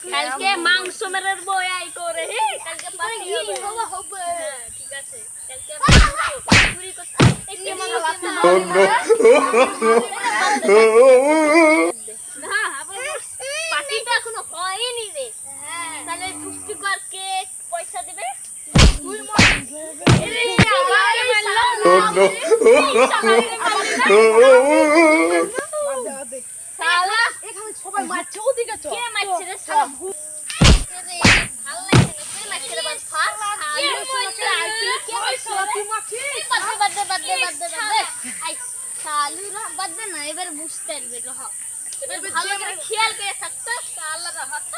কালকে মাংস মেরের বই আই করে হে কালকে পার্টি হবে হ্যাঁ ঠিক আছে কালকে মাংস চুরি করতে একটু মাংস না আবার পার্টিটা এখনো হয়নি রে তাহলে পুষ্টি করকে পয়সা দিবে তুই এরে আবার শালা এখানে সবাই মারছে ওদিকে চল কে মারছে রে শালা রে ভাল লাগছে না কে মারছে রে বাদ ফাল কে মারছে তুই মারছিস বাদে আই শালুরা বাদে না এবার বুঝতে পারবে হ এবার ভালো করে খেয়াল করে থাকতো শালারা হত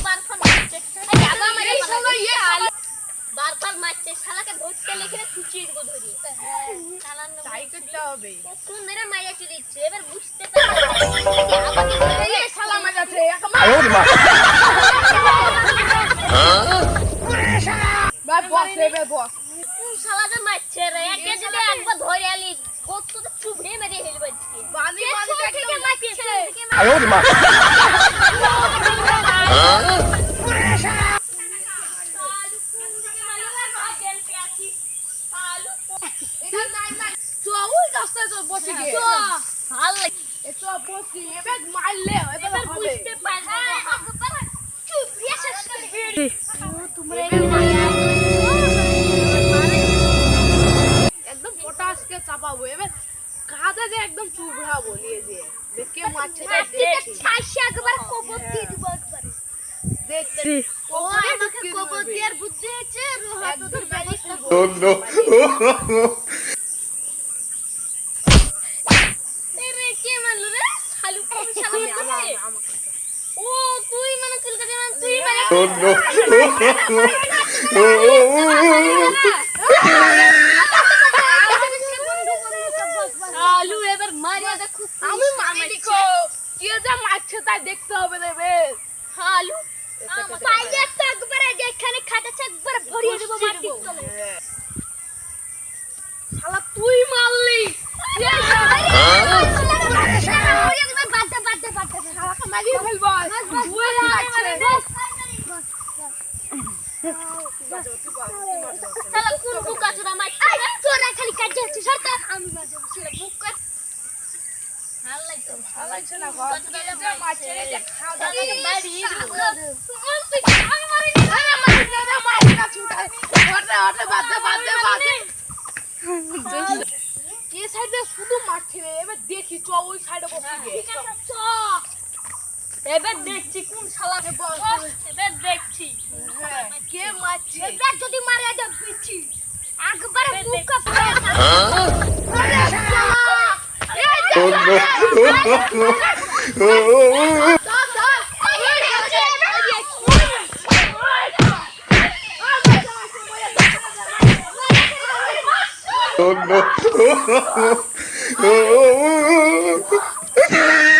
বারফার মারছে এই আগা মারে শালা ইয়ে বারবার মারছে শালাকে ধরতে লিখে খুঁচিয়ে দেব ধরিয়ে শালা তাই করতে হবে কোন মেরে মাইয়া চলে ইচ্ছে এবার বুঝতে পারবে আমাকে ধরে শালা মারছে ভাই বস এবে বস শালা যে মারছে রে একে যদি একবার ধরে আলি কত তো চুবড়ে মেরে হেলবে আজকে বানি বানি থেকে মারছে আয়ো মা বসে গে ভাল লাগে এতো বসি এবে মারলে এবে হবে বুঝতে পারবে একবার চুপ দিয়ে শেষ করে তোমরা একদম পটাশকে চাপাবো এবে কাঁধে যে একদম চুবড়া বলিয়ে দিয়ে দেখে মারছে দেখছি ছাইছে একবার কবর দিয়ে দিব একবার দেখছি ও আমাকে কবর দেওয়ার বুদ্ধি আছে রোহা তোদের বাড়ি নো রে কে মারলো রে শালু কোন শালা ও তুই মানে চুলকাতে মানে তুই মানে শালু এবার মারিয়া দেখো আমি মারিনি কো কে যা মারছে তাই দেখতে হবে রে বে শালু পাইলে একটা একবার যেখানে খাটাছে একবার ভরিয়ে দেব মাটির তলে শালা তুই মারলি শালাকে মারিয়ে ফেলবো তুই মারছে শালা কোন বুকা চোরা মারছে তোরা খালি কাজ হচ্ছে সরকার আমি মারব শালা বুকা ভাল লাগতো লাগছে না গো যে মারছে রে খাওয়া দাওয়া বাড়ি আমি মারি না ছুটা ওটা বাদে কে সাইডে শুধু মারছে রে এবার দেখি চ ওই সাইডে বসে গে এবার দেখছি কোন শালাকে বস এবার দেখছি কে মারছে এবার যদি মারে যা পিছি একবার বুকা no